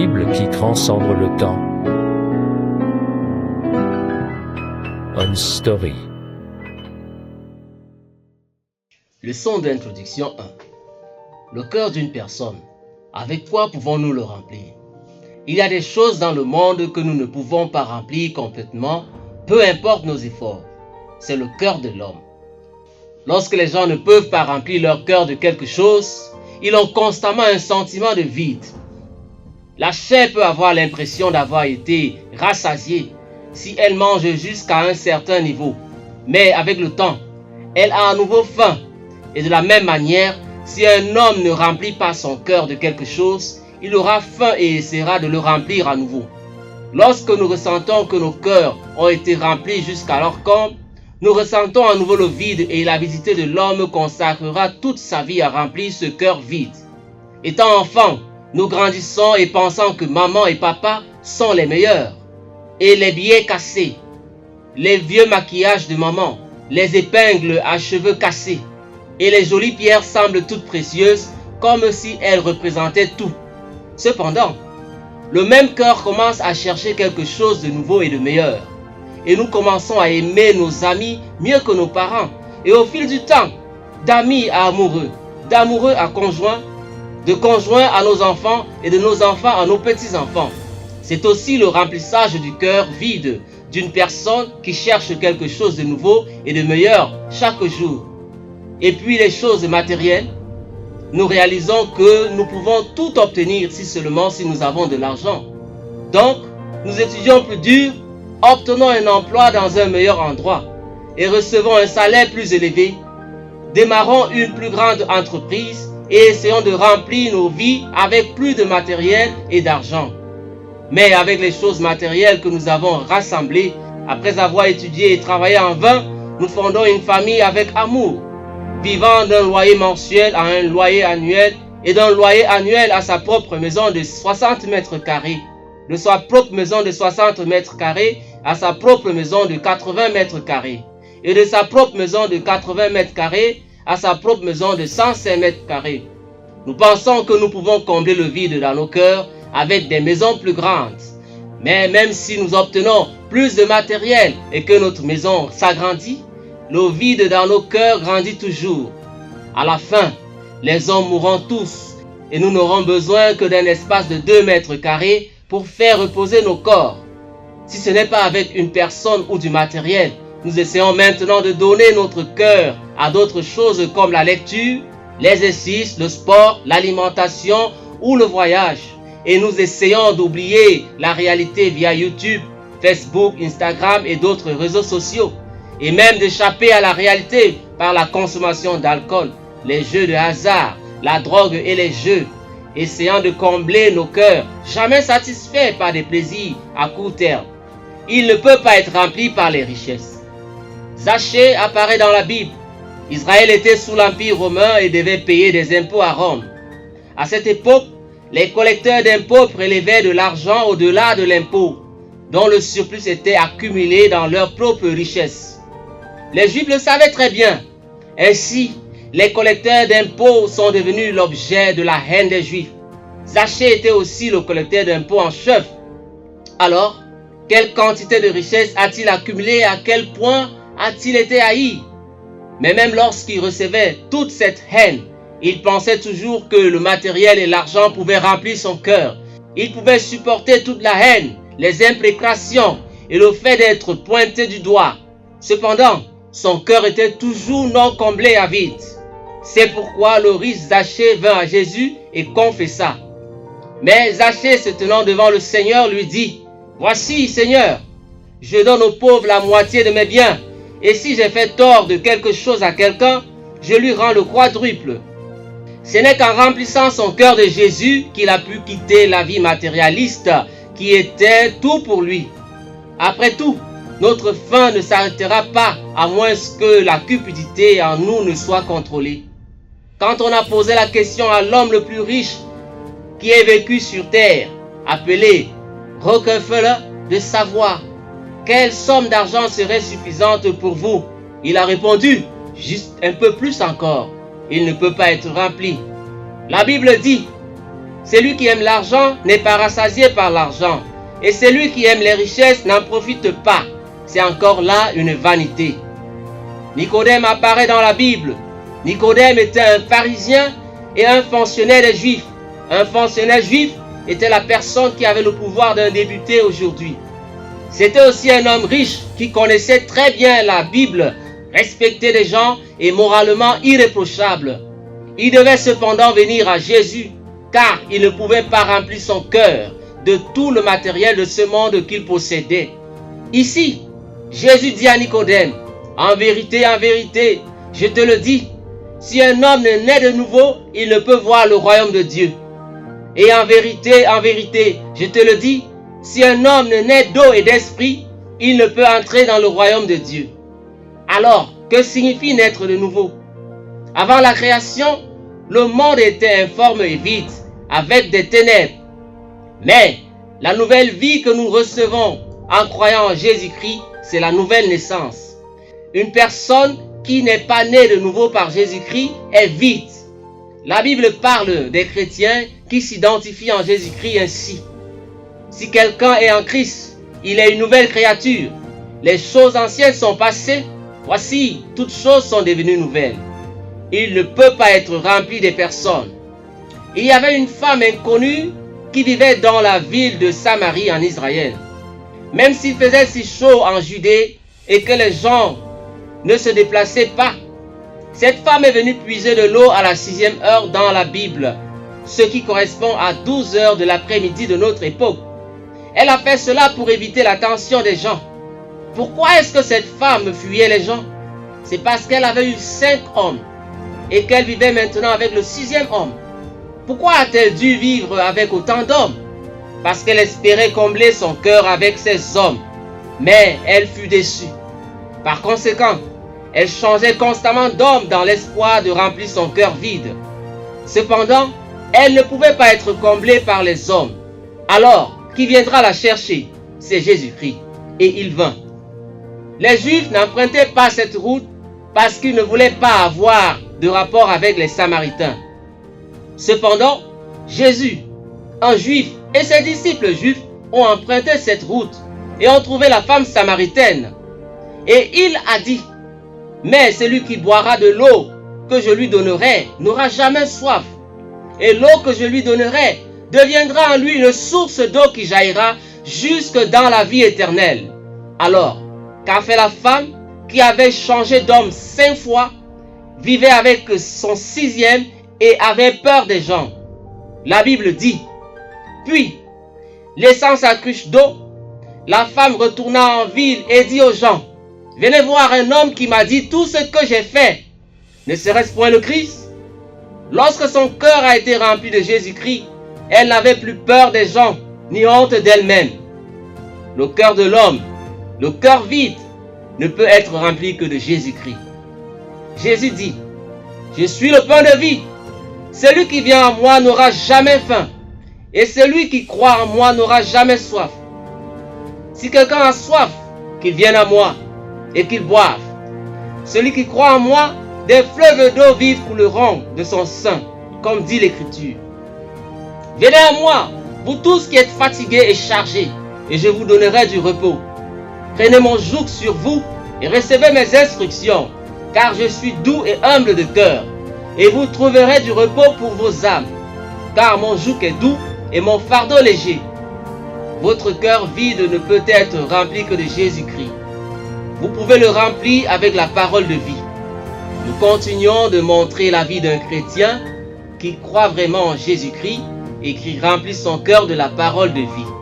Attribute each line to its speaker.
Speaker 1: Bible qui transcende le temps. Une story.
Speaker 2: Leçon d'introduction 1. Le cœur d'une personne. Avec quoi pouvons-nous le remplir? Il y a des choses dans le monde que nous ne pouvons pas remplir complètement, peu importe nos efforts. C'est le cœur de l'homme. Lorsque les gens ne peuvent pas remplir leur cœur de quelque chose, ils ont constamment un sentiment de vide. La chair peut avoir l'impression d'avoir été rassasiée si elle mange jusqu'à un certain niveau. Mais avec le temps, elle a à nouveau faim. Et de la même manière, si un homme ne remplit pas son cœur de quelque chose, il aura faim et essaiera de le remplir à nouveau. Lorsque nous ressentons que nos cœurs ont été remplis jusqu'à leur comble, nous ressentons à nouveau le vide et l'avidité de l'homme consacrera toute sa vie à remplir ce cœur vide. Étant enfant, nous grandissons et pensant que maman et papa sont les meilleurs. Et les billets cassés, les vieux maquillages de maman, les épingles à cheveux cassés et les jolies pierres semblent toutes précieuses comme si elles représentaient tout. Cependant, le même cœur commence à chercher quelque chose de nouveau et de meilleur. Et nous commençons à aimer nos amis mieux que nos parents. Et au fil du temps, d'amis à amoureux, d'amoureux à conjoints, de conjoints à nos enfants et de nos enfants à nos petits-enfants. C'est aussi le remplissage du cœur vide d'une personne qui cherche quelque chose de nouveau et de meilleur chaque jour. Et puis les choses matérielles, nous réalisons que nous pouvons tout obtenir si nous avons de l'argent. Donc, nous étudions plus dur, obtenons un emploi dans un meilleur endroit et recevons un salaire plus élevé. Démarrons une plus grande entreprise et essayons de remplir nos vies avec plus de matériel et d'argent. Mais avec les choses matérielles que nous avons rassemblées, après avoir étudié et travaillé en vain, nous fondons une famille avec amour, vivant d'un loyer mensuel à un loyer annuel et d'un loyer annuel à sa propre maison de 60 mètres carrés, de sa propre maison de 60 mètres carrés à sa propre maison de 80 mètres carrés, et de sa propre maison de 80 mètres carrés à sa propre maison de 105 mètres carrés. Nous pensons que nous pouvons combler le vide dans nos cœurs avec des maisons plus grandes. Mais même si nous obtenons plus de matériel et que notre maison s'agrandit, le vide dans nos cœurs grandit toujours. À la fin, les hommes mourront tous et nous n'aurons besoin que d'un espace de 2 mètres carrés pour faire reposer nos corps. Si ce n'est pas avec une personne ou du matériel, nous essayons maintenant de donner notre cœur à d'autres choses comme la lecture, l'exercice, le sport, l'alimentation ou le voyage. Et nous essayons d'oublier la réalité via YouTube, Facebook, Instagram et d'autres réseaux sociaux. Et même d'échapper à la réalité par la consommation d'alcool, les jeux de hasard, la drogue et les jeux. Essayant de combler nos cœurs, jamais satisfaits par des plaisirs à court terme. Il ne peut pas être rempli par les richesses. Zachée apparaît dans la Bible. Israël était sous l'Empire romain et devait payer des impôts à Rome. À cette époque, les collecteurs d'impôts prélevaient de l'argent au-delà de l'impôt, dont le surplus était accumulé dans leur propre richesse. Les Juifs le savaient très bien. Ainsi, les collecteurs d'impôts sont devenus l'objet de la haine des Juifs. Zachée était aussi le collecteur d'impôts en chef. Alors, quelle quantité de richesse a-t-il accumulé? À quel point a-t-il été haï? Mais même lorsqu'il recevait toute cette haine, il pensait toujours que le matériel et l'argent pouvaient remplir son cœur. Il pouvait supporter toute la haine, les imprécations et le fait d'être pointé du doigt. Cependant, son cœur était toujours non comblé à vide. C'est pourquoi le riche Zachée vint à Jésus et confessa. Mais Zachée, se tenant devant le Seigneur, lui dit, « Voici, Seigneur, je donne aux pauvres la moitié de mes biens, et si j'ai fait tort de quelque chose à quelqu'un, je lui rends le quadruple. » Ce n'est qu'en remplissant son cœur de Jésus qu'il a pu quitter la vie matérialiste qui était tout pour lui. Après tout, notre fin ne s'arrêtera pas à moins que la cupidité en nous ne soit contrôlée. Quand on a posé la question à l'homme le plus riche qui ait vécu sur terre, appelé Rockefeller, de savoir quelle somme d'argent serait suffisante pour vous, il a répondu, juste un peu plus encore. Il ne peut pas être rempli. La Bible dit, Celui qui aime l'argent n'est pas rassasié par l'argent, et celui qui aime les richesses n'en profite pas. C'est encore là une vanité. Nicodème apparaît dans la Bible. Nicodème était un pharisien et un fonctionnaire des Juifs. Un fonctionnaire juif était la personne qui avait le pouvoir d'un député aujourd'hui. C'était aussi un homme riche qui connaissait très bien la Bible, respectait les gens et moralement irréprochable. Il devait cependant venir à Jésus, car il ne pouvait pas remplir son cœur de tout le matériel de ce monde qu'il possédait. Ici, Jésus dit à Nicodème, en vérité, je te le dis, si un homme ne naît de nouveau, il ne peut voir le royaume de Dieu. Et en vérité, je te le dis, si un homme ne naît d'eau et d'esprit, il ne peut entrer dans le royaume de Dieu. Alors, que signifie naître de nouveau? Avant la création, le monde était informe et vide, avec des ténèbres. Mais la nouvelle vie que nous recevons en croyant en Jésus-Christ, c'est la nouvelle naissance. Une personne qui n'est pas née de nouveau par Jésus-Christ est vide. La Bible parle des chrétiens qui s'identifient en Jésus-Christ ainsi. Si quelqu'un est en Christ, il est une nouvelle créature. Les choses anciennes sont passées. Voici, toutes choses sont devenues nouvelles. Il ne peut pas être rempli des personnes. Il y avait une femme inconnue qui vivait dans la ville de Samarie en Israël. Même s'il faisait si chaud en Judée et que les gens ne se déplaçaient pas, cette femme est venue puiser de l'eau à la 6e heure dans la Bible, ce qui correspond à 12 heures de l'après-midi de notre époque. Elle a fait cela pour éviter l'attention des gens. Pourquoi est-ce que cette femme fuyait les gens? C'est parce qu'elle avait eu 5 hommes et qu'elle vivait maintenant avec le 6e homme. Pourquoi a-t-elle dû vivre avec autant d'hommes? Parce qu'elle espérait combler son cœur avec ces hommes. Mais elle fut déçue. Par conséquent, elle changeait constamment d'homme dans l'espoir de remplir son cœur vide. Cependant, elle ne pouvait pas être comblée par les hommes. Alors, qui viendra la chercher? C'est Jésus-Christ. Et il vint. Les Juifs n'empruntaient pas cette route parce qu'ils ne voulaient pas avoir de rapport avec les Samaritains. Cependant, Jésus, un Juif, et ses disciples juifs ont emprunté cette route et ont trouvé la femme samaritaine. Et il a dit, mais celui qui boira de l'eau que je lui donnerai n'aura jamais soif. Et l'eau que je lui donnerai deviendra en lui une source d'eau qui jaillira jusque dans la vie éternelle. Alors, qu'a fait la femme qui avait changé d'homme 5 fois, vivait avec son 6e et avait peur des gens? La Bible dit, puis, laissant sa cruche d'eau, la femme retourna en ville et dit aux gens, venez voir un homme qui m'a dit tout ce que j'ai fait. Ne serait-ce point le Christ? Lorsque son cœur a été rempli de Jésus-Christ, elle n'avait plus peur des gens, ni honte d'elle-même. Le cœur de l'homme, le cœur vide, ne peut être rempli que de Jésus-Christ. Jésus dit, je suis le pain de vie. Celui qui vient à moi n'aura jamais faim, et celui qui croit en moi n'aura jamais soif. Si quelqu'un a soif, qu'il vienne à moi et qu'il boive. Celui qui croit en moi, des fleuves d'eau vive couleront de son sein, comme dit l'Écriture. Venez à moi, vous tous qui êtes fatigués et chargés, et je vous donnerai du repos. Prenez mon joug sur vous et recevez mes instructions, car je suis doux et humble de cœur, et vous trouverez du repos pour vos âmes, car mon joug est doux et mon fardeau léger. Votre cœur vide ne peut être rempli que de Jésus-Christ. Vous pouvez le remplir avec la parole de vie. Nous continuons de montrer la vie d'un chrétien qui croit vraiment en Jésus-Christ et qui remplit son cœur de la parole de vie.